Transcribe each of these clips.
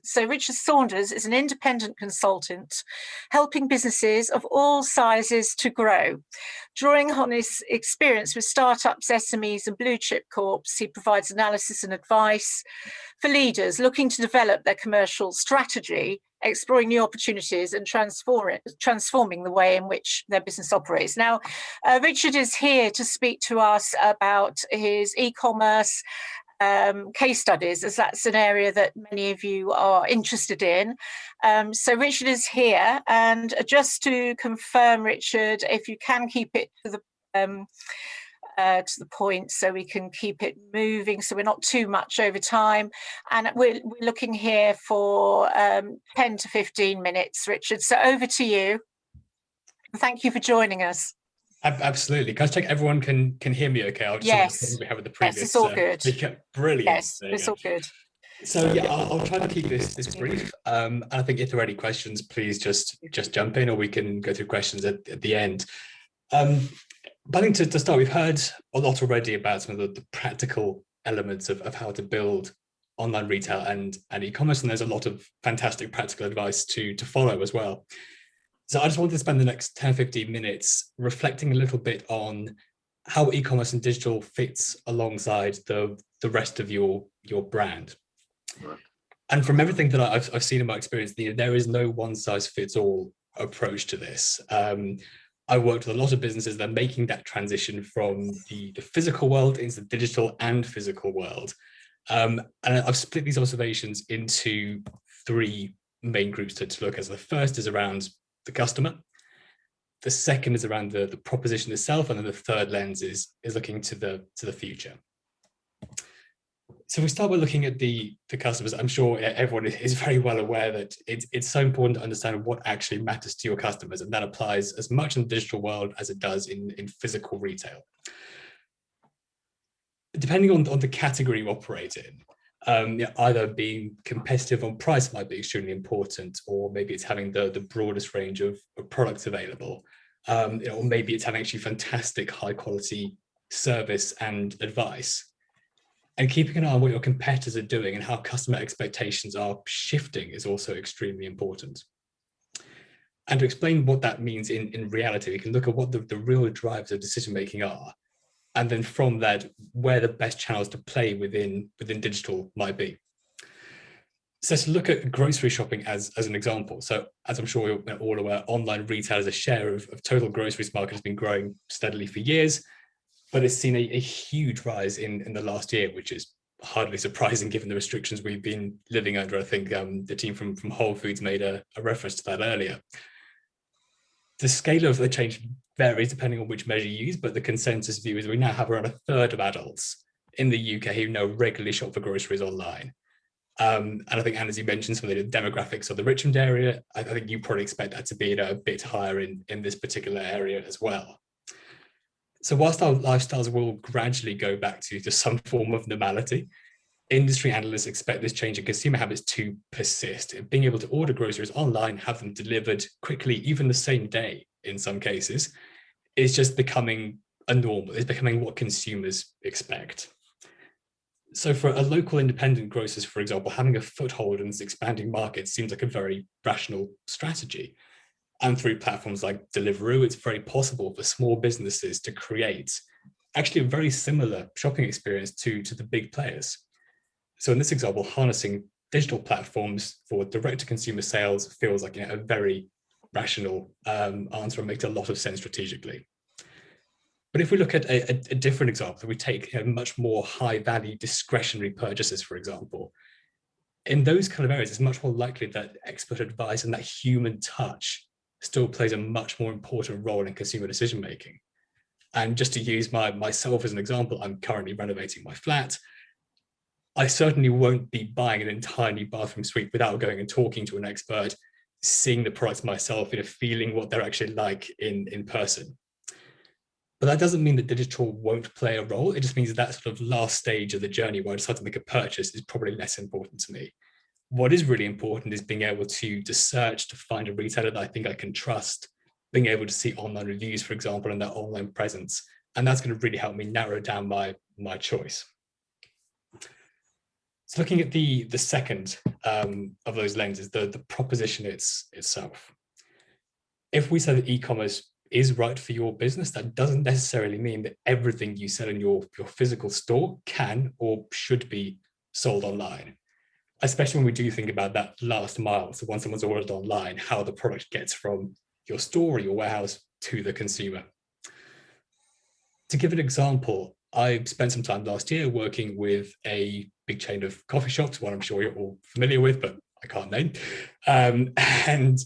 So Richard Saunders is an independent consultant helping businesses of all sizes to grow. Drawing on his experience with startups, SMEs and blue chip corps, he provides analysis and advice for leaders looking to develop their commercial strategy, exploring new opportunities and transforming the way in which their business operates. Now, Richard is here to speak to us about his e-commerce case studies, as that's an area that many of you are interested in. So Richard is here, and just to confirm, Richard, if you can keep it to the point so we can keep it moving so we're not too much over time, and we're looking here for 10 to 15 minutes, Richard, so over to you. Thank you for joining us. Absolutely. Can I check everyone can hear me okay? I'll just yes. We have with the previous. Yes, it's all good. Brilliant. Yes, it's all good. So yeah, I'll try to keep this brief. And I think if there are any questions, please just jump in, or we can go through questions at the end. But I think to start, we've heard a lot already about some of the practical elements of how to build online retail and e-commerce, and there's a lot of fantastic practical advice to follow as well. So I just wanted to spend the next 10, 15 minutes reflecting a little bit on how e-commerce and digital fits alongside the rest of your brand. Right. And from everything that I've seen in my experience, there is no one size fits all approach to this. I worked with a lot of businesses that are making that transition from the physical world into the digital and physical world. And I've split these observations into three main groups to look at. So the first is around the customer. The second is around the proposition itself, and then the third lens is looking to the future. So we start by looking at the customers. I'm sure everyone is very well aware that it's so important to understand what actually matters to your customers, and that applies as much in the digital world as it does in physical retail. Depending on the category you operate in, either being competitive on price might be extremely important, or maybe it's having the broadest range of products available, or maybe it's having actually fantastic high quality service and advice. And keeping an eye on what your competitors are doing and how customer expectations are shifting is also extremely important. And to explain what that means in reality, we can look at what the real drivers of decision making are, and then from that, where the best channels to play within digital might be. So to look at grocery shopping as an example. So as I'm sure we're all aware, online retail as a share of total groceries market has been growing steadily for years, but it's seen a huge rise in the last year, which is hardly surprising given the restrictions we've been living under. I think the team from Whole Foods made a reference to that earlier. The scale of the change varies depending on which measure you use, but the consensus view is we now have around a third of adults in the UK who now regularly shop for groceries online. And I think, Anne, as you mentioned, some of the demographics of the Richmond area, I think you probably expect that to be a bit higher in this particular area as well. So whilst our lifestyles will gradually go back to some form of normality, industry analysts expect this change in consumer habits to persist. Being able to order groceries online, have them delivered quickly, even the same day in some cases, is just becoming a normal. It's becoming what consumers expect. So for a local independent grocers, for example, having a foothold in this expanding market seems like a very rational strategy. And through platforms like Deliveroo, it's very possible for small businesses to create actually a very similar shopping experience to the big players. So in this example, harnessing digital platforms for direct-to-consumer sales feels like a very rational answer and makes a lot of sense strategically. But if we look at a different example, we take much more high-value discretionary purchases, for example, in those kind of areas, it's much more likely that expert advice and that human touch still plays a much more important role in consumer decision-making. And just to use myself as an example, I'm currently renovating my flat. I certainly won't be buying an entire new bathroom suite without going and talking to an expert, seeing the products myself, feeling what they're actually like in person. But that doesn't mean that digital won't play a role. It just means that sort of last stage of the journey where I decide to make a purchase is probably less important to me. What is really important is being able to search to find a retailer that I think I can trust, being able to see online reviews, for example, and their online presence. And that's going to really help me narrow down my choice. So looking at the second of those lenses, the proposition itself. If we say that e-commerce is right for your business, that doesn't necessarily mean that everything you sell in your physical store can or should be sold online. Especially when we do think about that last mile. So once someone's ordered online, how the product gets from your store or your warehouse to the consumer. To give an example, I spent some time last year working with a big chain of coffee shops, one I'm sure you're all familiar with, but I can't name. And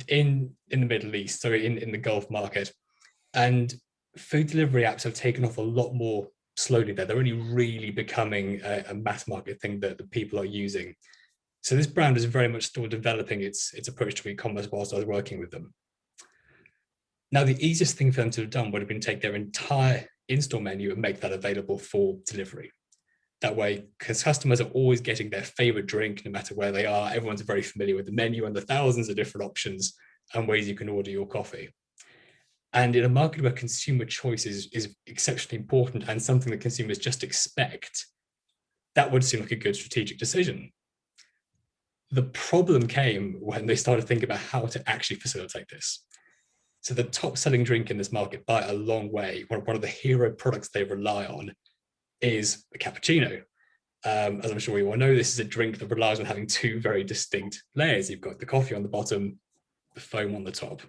in the Middle East, so in the Gulf market, and food delivery apps have taken off a lot more slowly there. They're only really becoming a mass market thing that the people are using. So this brand is very much still developing its approach to e-commerce whilst I was working with them. Now, the easiest thing for them to have done would have been take their entire in-store menu and make that available for delivery. That way, because customers are always getting their favorite drink, no matter where they are. Everyone's very familiar with the menu and the thousands of different options and ways you can order your coffee. And in a market where consumer choice is exceptionally important and something that consumers just expect, that would seem like a good strategic decision. The problem came when they started thinking about how to actually facilitate this. So the top selling drink in this market by a long way, one of the hero products they rely on, is a cappuccino. As I'm sure you all know, this is a drink that relies on having two very distinct layers. You've got the coffee on the bottom, the foam on the top.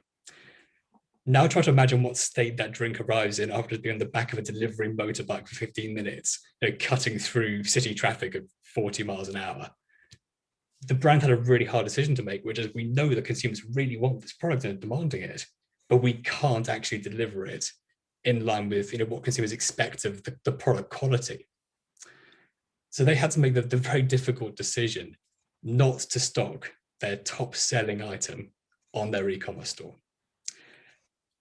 Now try to imagine what state that drink arrives in after being on the back of a delivery motorbike for 15 minutes, cutting through city traffic at 40 miles an hour. The brand had a really hard decision to make, which is we know that consumers really want this product and are demanding it, but we can't actually deliver it in line with what consumers expect of the product quality. So they had to make the very difficult decision not to stock their top selling item on their e-commerce store.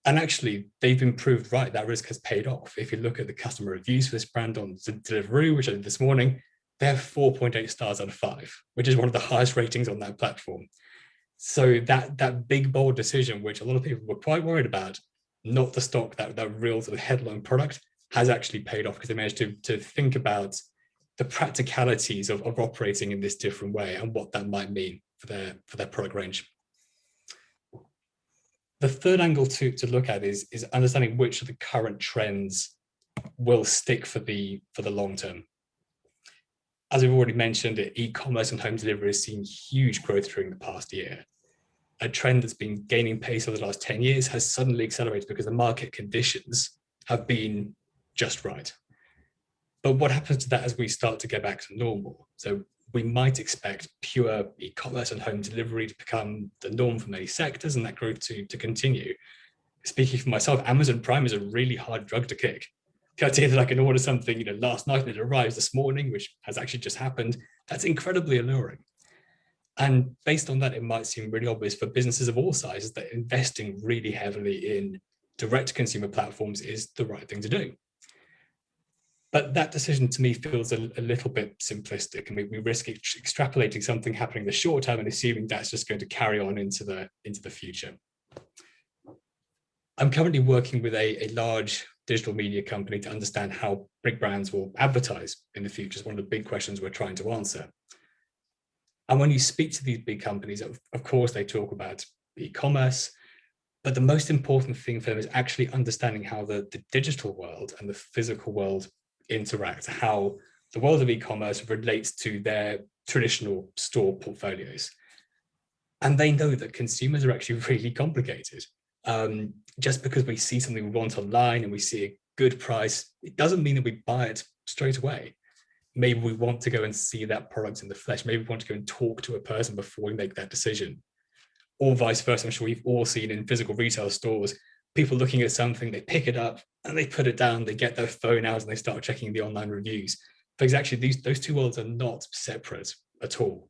And actually, they've been proved right. That risk has paid off. If you look at the customer reviews for this brand on Deliveroo, which I did this morning, they have 4.8 stars out of 5, which is one of the highest ratings on that platform. So that big, bold decision, which a lot of people were quite worried about, not to stock that real sort of headline product, has actually paid off because they managed to think about the practicalities of operating in this different way and what that might mean for their product range. The third angle to look at is understanding which of the current trends will stick for the long term. As we've already mentioned, e-commerce and home delivery has seen huge growth during the past year. A trend that's been gaining pace over the last 10 years has suddenly accelerated because the market conditions have been just right. But what happens to that as we start to get back to normal? So we might expect pure e-commerce and home delivery to become the norm for many sectors and that growth to continue. Speaking for myself, Amazon Prime is a really hard drug to kick. The idea that I can order something last night and it arrives this morning, which has actually just happened, that's incredibly alluring. And based on that, it might seem really obvious for businesses of all sizes that investing really heavily in direct consumer platforms is the right thing to do. But that decision to me feels a little bit simplistic, and we risk extrapolating something happening in the short term and assuming that's just going to carry on into the future. I'm currently working with a large digital media company to understand how big brands will advertise in the future. It's one of the big questions we're trying to answer. And when you speak to these big companies, of course, they talk about e-commerce, but the most important thing for them is actually understanding how the digital world and the physical world interact, how the world of e-commerce relates to their traditional store portfolios. And they know that consumers are actually really complicated. Just because we see something we want online and we see a good price, it doesn't mean that we buy it straight away. Maybe we want to go and see that product in the flesh. Maybe we want to go and talk to a person before we make that decision. Or vice versa. I'm sure we've all seen in physical retail stores, people looking at something, they pick it up and they put it down, they get their phone out and they start checking the online reviews. Because actually those two worlds are not separate at all.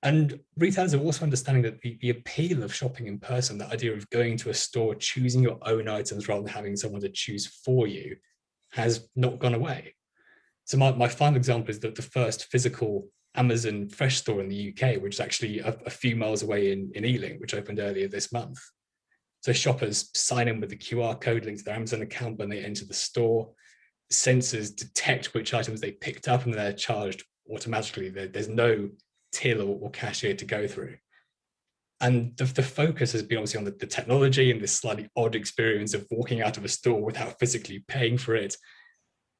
And retailers are also understanding that the appeal of shopping in person, the idea of going to a store, choosing your own items rather than having someone to choose for you, has not gone away. So my final example is that the first physical Amazon Fresh store in the UK, which is actually a few miles away in Ealing, which opened earlier this month. So shoppers sign in with the QR code linked to their Amazon account when they enter the store. sensors detect which items they picked up and they're charged automatically. There's no till or cashier to go through. And the focus has been obviously on the technology and this slightly odd experience of walking out of a store without physically paying for it.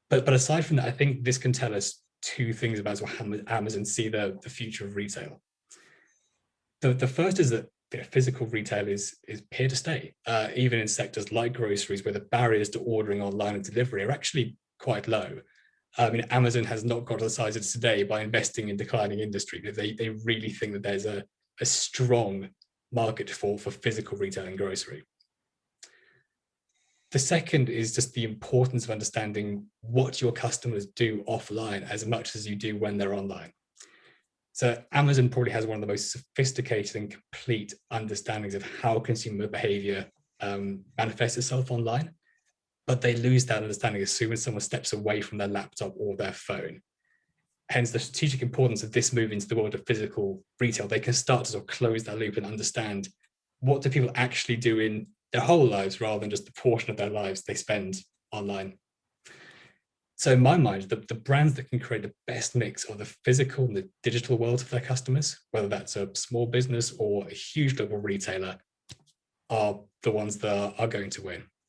But aside from that, I think this can tell us two things about how Amazon see the future of retail. The first is that physical retail is here to stay, even in sectors like groceries, where the barriers to ordering online and delivery are actually quite low. I mean, Amazon has not got to the size it is today by investing in declining industry. They really think that there's a strong market for physical retail and grocery. The second is just the importance of understanding what your customers do offline as much as you do when they're online. So Amazon probably has one of the most sophisticated and complete understandings of how consumer behavior manifests itself online, but they lose that understanding as soon as someone steps away from their laptop or their phone. Hence the strategic importance of this move into the world of physical retail. They can start to sort of close that loop and understand what do people actually do in their whole lives rather than just the portion of their lives they spend online. So in my mind, the brands that can create the best mix of the physical and the digital world for their customers, whether that's a small business or a huge global retailer, are the ones that are going to win.